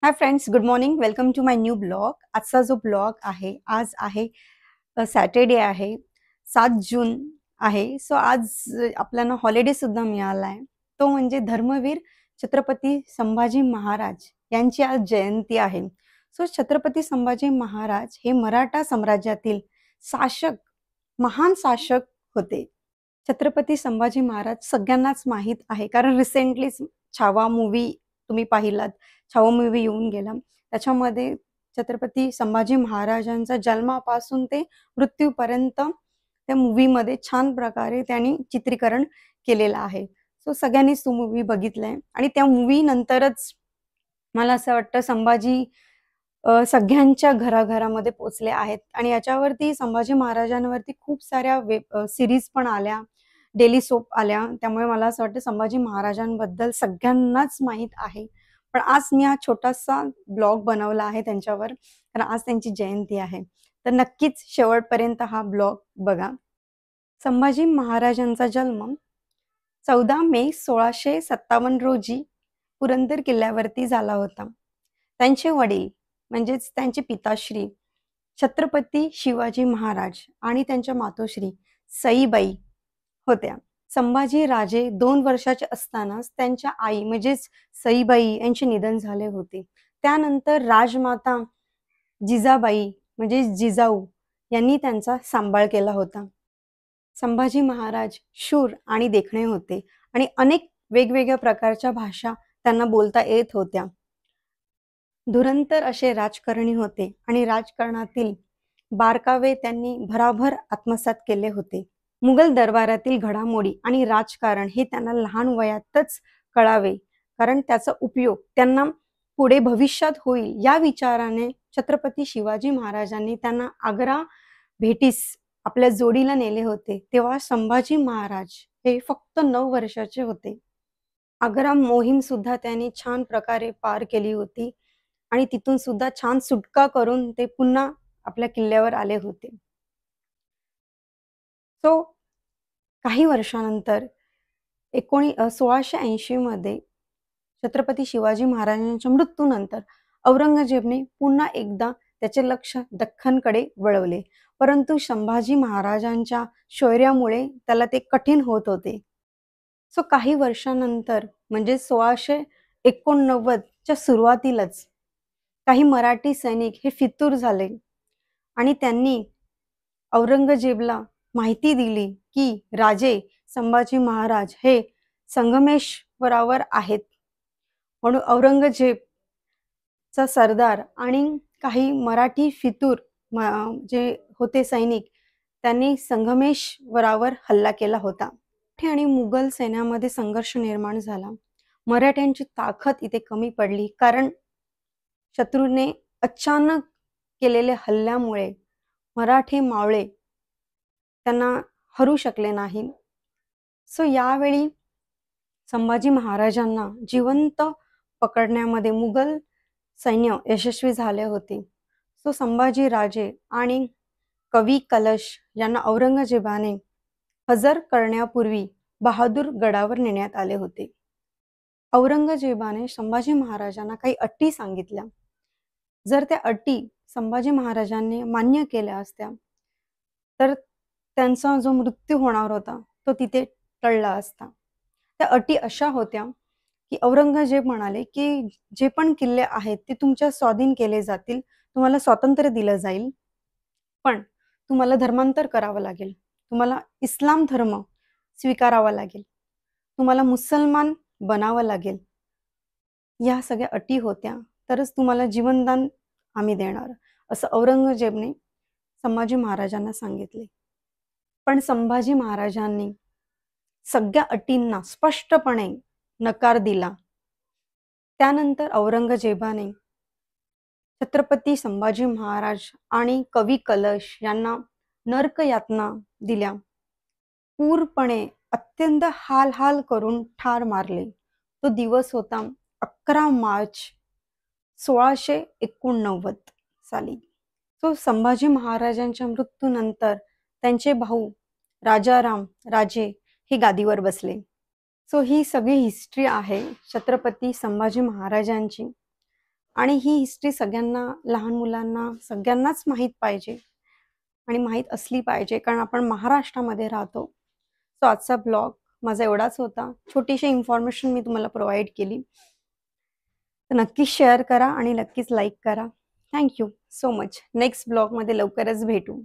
High friends, good morning. Welcome to my new blog. आजचा जो blog आहे, आज आहे सॅटर्डे आहे, 7 जून आहे. सो आज आपल्याला हॉलिडे सुद्धा मिळाला आहे. तो म्हणजे धर्मवीर छत्रपती संभाजी महाराज यांची आज जयंती आहे. सो छत्रपती संभाजी महाराज हे मराठा साम्राज्यातील शासक, महान शासक होते. छत्रपती संभाजी महाराज सगळ्यांनाच माहीत आहे, कारण रिसेंटलीच छावा मूव्ही तुम्ही पाहिलात. छावा मूव्ही येऊन गेला. त्याच्यामध्ये छत्रपती संभाजी महाराजांचा जन्मापासून ते मृत्यूपर्यंत त्या मूव्हीमध्ये छान प्रकारे त्यांनी चित्रीकरण केलेलं आहे. सो सगळ्यांनीच तो मूव्ही बघितलाय आणि त्या मूव्ही नंतरच मला असं वाटतं संभाजी सगळ्यांच्या घराघरामध्ये पोचले आहेत आणि याच्यावरती संभाजी महाराजांवरती खूप साऱ्या सिरीज पण आल्या, डेली सोप आल्या. त्यामुळे मला असं वाटतं संभाजी महाराजांबद्दल सगळ्यांनाच माहीत आहे. पण आज मी हा छोटासा ब्लॉग बनवला आहे त्यांच्यावर, कारण आज त्यांची जयंती आहे. तर नक्कीच शेवटपर्यंत हा ब्लॉग बघा. संभाजी महाराजांचा जन्म 14 मे 1657 रोजी पुरंदर किल्ल्यावरती झाला होता. त्यांचे वडील म्हणजेच त्यांचे पिताश्री छत्रपती शिवाजी महाराज आणि त्यांच्या मातोश्री सईबाई होत्या. संभाजी राजे 2 वर्षाचे असतानाच त्यांच्या आई म्हणजेच सईबाई यांचे निधन झाले होते. त्यानंतर राजमाता जिजाबाई म्हणजे जिजाऊ यांनी त्यांचा सांभाळ केला होता. संभाजी महाराज शूर आणि देखणे होते आणि अनेक वेगवेगळ्या प्रकारच्या भाषा त्यांना बोलता येत होत्या. धुरंधर असे राजकारणी होते आणि राजकारणातील बारकावे त्यांनी भराभर आत्मसात केले होते. मुघल दरबारातील घडामोडी आणि राजकारण हे त्यांना लहान वयातच कळावे, कारण त्याचा उपयोग त्यांना पुढे भविष्यात होईल या विचाराने छत्रपती शिवाजी महाराजांनी त्यांना आग्रा भेटीस आपल्या जोडीला नेले होते. तेव्हा संभाजी महाराज हे फक्त 9 वर्षाचे होते. आग्रा मोहीम सुद्धा त्यांनी छान प्रकारे पार केली होती आणि तिथून सुद्धा छान सुटका करून ते पुन्हा आपल्या किल्ल्यावर आले होते. सो काही वर्षानंतर 1680 मध्ये छत्रपती शिवाजी महाराजांच्या मृत्यूनंतर औरंगजेबने पुन्हा एकदा त्याचे लक्ष दख्खनकडे वळवले, परंतु संभाजी महाराजांच्या शौर्यामुळे त्याला ते कठीण होत होते. सो काही वर्षानंतर म्हणजे 1689 च्या सुरुवातीलाच काही मराठी सैनिक हे फितूर झाले आणि त्यांनी औरंगजेबला माहिती दिली की राजे संभाजी महाराज हे संगमेश्वरावर आहेत. म्हणून औरंगजेबचा सरदार आणि काही मराठी फितूर जे होते सैनिक त्यांनी संगमेश्वरावर हल्ला केला होता आणि मुघल सैन्यामध्ये संघर्ष निर्माण झाला. मराठ्यांची ताकद इथे कमी पडली, कारण शत्रूने अचानक केलेल्या हल्ल्यामुळे मराठी मावळे त्यांना हरू शकले नाही. सो यावेळी संभाजी महाराजांना जिवंत पकडण्यामध्ये मुघल सैन्य यशस्वी झाले होते. सो संभाजी राजे आणि कवी कलश यांना औरंगजेबाने हजर करण्यापूर्वी बहादूर गडावर नेण्यात आले होते. औरंगजेबाने संभाजी महाराजांना काही अटी सांगितल्या. जर त्या अटी संभाजी महाराजांनी मान्य केल्या असत्या तर त्यांचा जो मृत्यू होणार होता तो तिथे टळला असता. त्या अटी अशा होत्या की औरंगजेब म्हणाले की जे पण किल्ले आहेत ते तुमच्या स्वाधीन केले जातील, तुम्हाला स्वातंत्र्य दिलं जाईल, पण तुम्हाला धर्मांतर करावं लागेल, तुम्हाला इस्लाम धर्म स्वीकारावा लागेल, तुम्हाला मुसलमान बनावं लागेल. या सगळ्या अटी होत्या, तरच तुम्हाला जीवनदान आम्ही देणार, असं औरंगजेबने संभाजी महाराजांना सांगितले. पण संभाजी महाराजांनी सगळ्या अटींना स्पष्टपणे नकार दिला. त्यानंतर औरंगजेबाने छत्रपती संभाजी महाराज आणि कवी कलश यांना नरक यातना दिल्या. पूरपणे अत्यंत हाल करून ठार मारले. तो दिवस होता 11 मार्च 1689 साली. तो संभाजी महाराजांच्या मृत्यूनंतर त्यांचे भाऊ राजाराम राजे हे गादीवर बसले. सो ही सगळी हिस्ट्री आहे छत्रपती संभाजी महाराजांची. आणि ही हिस्ट्री सगळ्यांना, लहान मुलांना सगळ्यांनाच माहीत पाहिजे आणि माहीत असली पाहिजे, कारण आपण महाराष्ट्रामध्ये राहतो. सो आजचा ब्लॉग माझा एवढाच होता. छोटीशी इन्फॉर्मेशन मी तुम्हाला प्रोव्हाईड केली. तर नक्कीच शेअर करा आणि नक्कीच लाईक करा. Thank you so much. Next ब्लॉगमध्ये लवकरच भेटू.